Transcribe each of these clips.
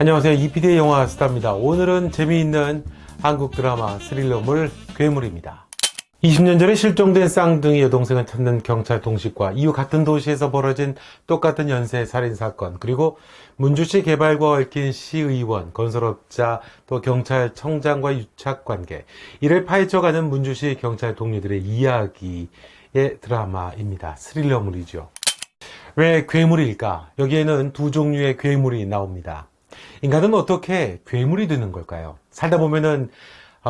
안녕하세요. EPD의 영화 스타입니다. 오늘은 재미있는 한국 드라마 스릴러물 괴물입니다. 20년 전에 실종된 쌍둥이 여동생을 찾는 경찰 동식과 이후 같은 도시에서 벌어진 똑같은 연쇄 살인사건, 그리고 문주시 개발과 얽힌 시의원, 건설업자, 또 경찰청장과 유착관계, 이를 파헤쳐가는 문주시 경찰 동료들의 이야기의 드라마입니다. 스릴러물이죠. 왜 괴물일까? 여기에는 두 종류의 괴물이 나옵니다. 인간은 어떻게 괴물이 되는 걸까요? 살다 보면은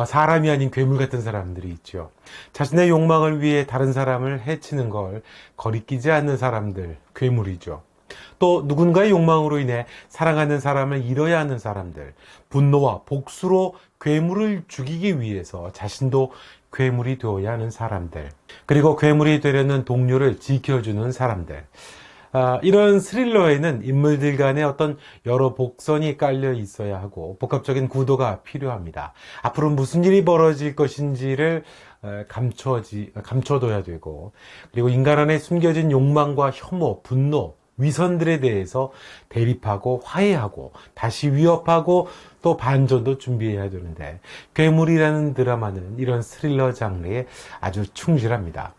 사람이 아닌 괴물 같은 사람들이 있죠. 자신의 욕망을 위해 다른 사람을 해치는 걸 거리끼지 않는 사람들, 괴물이죠. 또 누군가의 욕망으로 인해 사랑하는 사람을 잃어야 하는 사람들, 분노와 복수로 괴물을 죽이기 위해서 자신도 괴물이 되어야 하는 사람들, 그리고 괴물이 되려는 동료를 지켜주는 사람들. 이런 스릴러에는 인물들 간에 어떤 여러 복선이 깔려 있어야 하고 복합적인 구도가 필요합니다. 앞으로 무슨 일이 벌어질 것인지를 감춰둬야 되고, 그리고 인간 안에 숨겨진 욕망과 혐오, 분노, 위선들에 대해서 대립하고 화해하고 다시 위협하고 또 반전도 준비해야 되는데, 괴물이라는 드라마는 이런 스릴러 장르에 아주 충실합니다.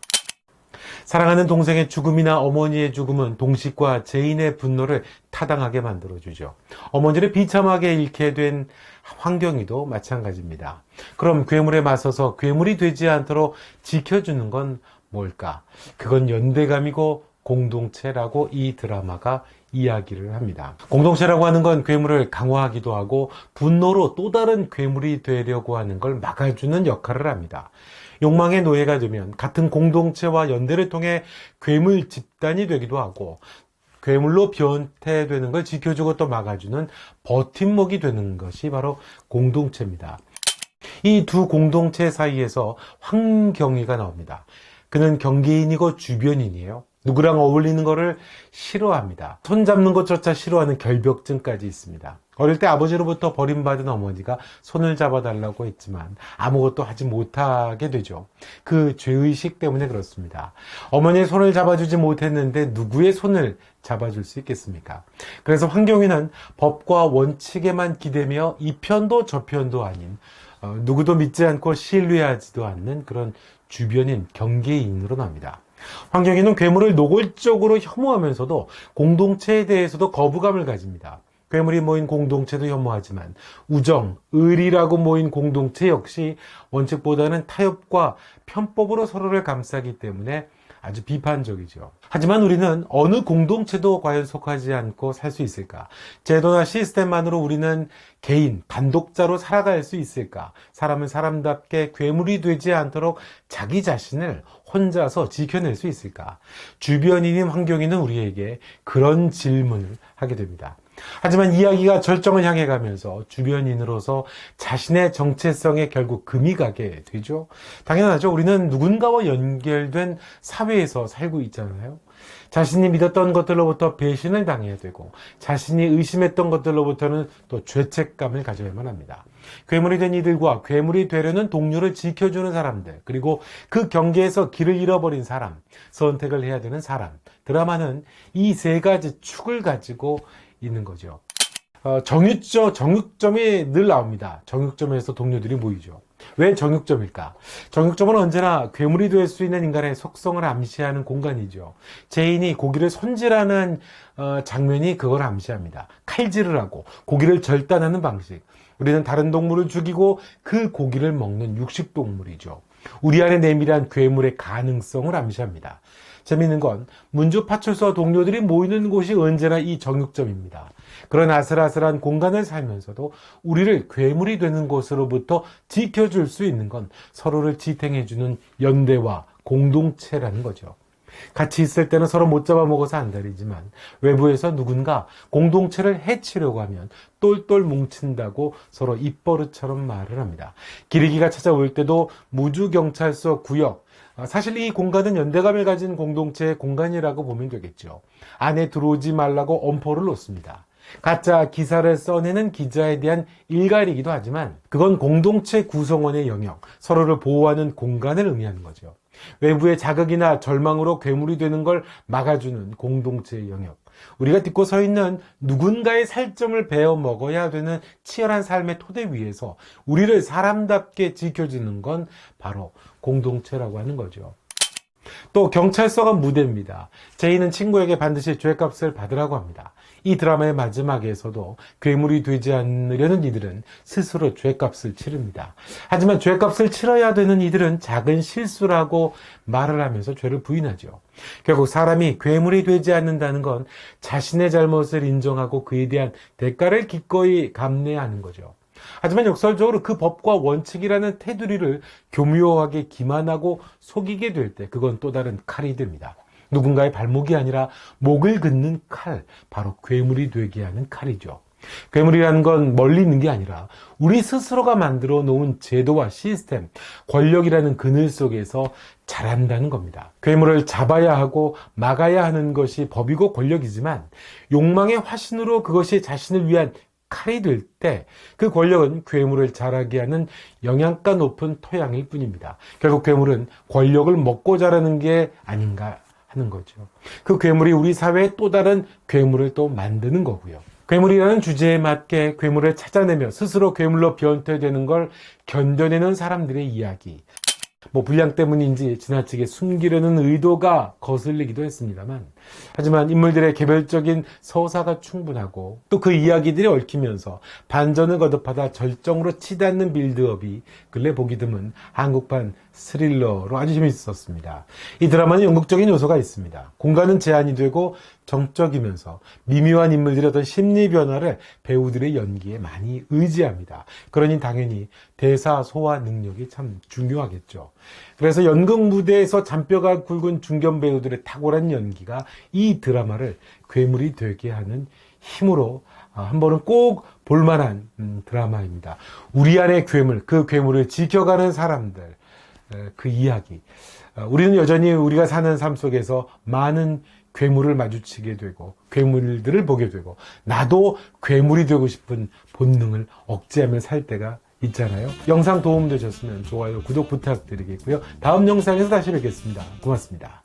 사랑하는 동생의 죽음이나 어머니의 죽음은 동식과 제인의 분노를 타당하게 만들어주죠. 어머니를 비참하게 잃게 된 황경이도 마찬가지입니다. 그럼 괴물에 맞서서 괴물이 되지 않도록 지켜주는 건 뭘까? 그건 연대감이고 공동체라고 이 드라마가 이야기를 합니다. 공동체라고 하는 건 괴물을 강화하기도 하고 분노로 또 다른 괴물이 되려고 하는 걸 막아주는 역할을 합니다. 욕망의 노예가 되면 같은 공동체와 연대를 통해 괴물 집단이 되기도 하고, 괴물로 변태되는 걸 지켜주고 또 막아주는 버팀목이 되는 것이 바로 공동체입니다. 이 두 공동체 사이에서 황경희가 나옵니다. 그는 경계인이고 주변인이에요. 누구랑 어울리는 것을 싫어합니다. 손잡는 것조차 싫어하는 결벽증까지 있습니다. 어릴 때 아버지로부터 버림받은 어머니가 손을 잡아달라고 했지만 아무것도 하지 못하게 되죠. 그 죄의식 때문에 그렇습니다. 어머니의 손을 잡아주지 못했는데 누구의 손을 잡아줄 수 있겠습니까? 그래서 황경희는 법과 원칙에만 기대며 이 편도 저 편도 아닌, 누구도 믿지 않고 신뢰하지도 않는 그런 주변인 경계인으로 나옵니다. 황경희는 괴물을 노골적으로 혐오하면서도 공동체에 대해서도 거부감을 가집니다. 괴물이 모인 공동체도 혐오하지만 우정, 의리라고 모인 공동체 역시 원칙보다는 타협과 편법으로 서로를 감싸기 때문에 아주 비판적이죠. 하지만 우리는 어느 공동체도 과연 속하지 않고 살 수 있을까? 제도나 시스템만으로 우리는 개인, 단독자로 살아갈 수 있을까? 사람은 사람답게 괴물이 되지 않도록 자기 자신을 혼자서 지켜낼 수 있을까? 주변인인 황경희는 우리에게 그런 질문을 하게 됩니다. 하지만 이야기가 절정을 향해 가면서 주변인으로서 자신의 정체성에 결국 금이 가게 되죠. 당연하죠. 우리는 누군가와 연결된 사회에서 살고 있잖아요. 자신이 믿었던 것들로부터 배신을 당해야 되고, 자신이 의심했던 것들로부터는 또 죄책감을 가져야만 합니다. 괴물이 된 이들과 괴물이 되려는 동료를 지켜주는 사람들, 그리고 그 경계에서 길을 잃어버린 사람, 선택을 해야 되는 사람, 드라마는 이 세 가지 축을 가지고 있는 거죠. 정육점이 늘 나옵니다. 정육점에서 동료들이 모이죠. 왜 정육점일까? 정육점은 언제나 괴물이 될 수 있는 인간의 속성을 암시하는 공간이죠. 제인이 고기를 손질하는 장면이 그걸 암시합니다. 칼질을 하고 고기를 절단하는 방식. 우리는 다른 동물을 죽이고 그 고기를 먹는 육식동물이죠. 우리 안에 내밀한 괴물의 가능성을 암시합니다. 재미있는 건 문주 파출소 동료들이 모이는 곳이 언제나 이 정육점입니다. 그런 아슬아슬한 공간을 살면서도 우리를 괴물이 되는 곳으로부터 지켜줄 수 있는 건 서로를 지탱해주는 연대와 공동체라는 거죠. 같이 있을 때는 서로 못 잡아먹어서 안달이지만 외부에서 누군가 공동체를 해치려고 하면 똘똘 뭉친다고 서로 입버릇처럼 말을 합니다. 기러기가 찾아올 때도 무주경찰서 구역, 사실 이 공간은 연대감을 가진 공동체의 공간이라고 보면 되겠죠. 안에 들어오지 말라고 엄포를 놓습니다. 가짜 기사를 써내는 기자에 대한 일갈이기도 하지만 그건 공동체 구성원의 영역, 서로를 보호하는 공간을 의미하는 거죠. 외부의 자극이나 절망으로 괴물이 되는 걸 막아주는 공동체의 영역, 우리가 딛고 서 있는 누군가의 살점을 베어 먹어야 되는 치열한 삶의 토대 위에서 우리를 사람답게 지켜주는 건 바로 공동체라고 하는 거죠. 또 경찰서가 무대입니다. 제이는 친구에게 반드시 죄값을 받으라고 합니다. 이 드라마의 마지막에서도 괴물이 되지 않으려는 이들은 스스로 죄값을 치릅니다. 하지만 죄값을 치러야 되는 이들은 작은 실수라고 말을 하면서 죄를 부인하죠. 결국 사람이 괴물이 되지 않는다는 건 자신의 잘못을 인정하고 그에 대한 대가를 기꺼이 감내하는 거죠. 하지만 역설적으로 그 법과 원칙이라는 테두리를 교묘하게 기만하고 속이게 될 때 그건 또 다른 칼이 됩니다. 누군가의 발목이 아니라 목을 긋는 칼, 바로 괴물이 되게 하는 칼이죠. 괴물이라는 건 멀리 있는 게 아니라 우리 스스로가 만들어 놓은 제도와 시스템, 권력이라는 그늘 속에서 자란다는 겁니다. 괴물을 잡아야 하고 막아야 하는 것이 법이고 권력이지만 욕망의 화신으로 그것이 자신을 위한 칼이 될 때 그 권력은 괴물을 자라게 하는 영양가 높은 토양일 뿐입니다. 결국 괴물은 권력을 먹고 자라는 게 아닌가 하는 거죠. 그 괴물이 우리 사회에 또 다른 괴물을 또 만드는 거고요. 괴물이라는 주제에 맞게 괴물을 찾아내며 스스로 괴물로 변태되는 걸 견뎌내는 사람들의 이야기. 분량 때문인지 지나치게 숨기려는 의도가 거슬리기도 했습니다만, 하지만 인물들의 개별적인 서사가 충분하고 또 그 이야기들이 얽히면서 반전을 거듭하다 절정으로 치닫는 빌드업이 근래 보기 드문 한국판 스릴러로 아주 재밌었습니다. 이 드라마는 연극적인 요소가 있습니다. 공간은 제한이 되고 정적이면서 미묘한 인물들의 어떤 심리 변화를 배우들의 연기에 많이 의지합니다. 그러니 당연히 대사 소화 능력이 참 중요하겠죠. 그래서 연극 무대에서 잔뼈가 굵은 중견 배우들의 탁월한 연기가 이 드라마를 괴물이 되게 하는 힘으로 한 번은 꼭 볼만한 드라마입니다. 우리 안의 괴물, 그 괴물을 지켜가는 사람들, 그 이야기. 우리는 여전히 우리가 사는 삶 속에서 많은 괴물을 마주치게 되고 괴물들을 보게 되고 나도 괴물이 되고 싶은 본능을 억제하며 살 때가 있잖아요. 영상 도움 되셨으면 좋아요, 구독 부탁드리겠고요. 다음 영상에서 다시 뵙겠습니다. 고맙습니다.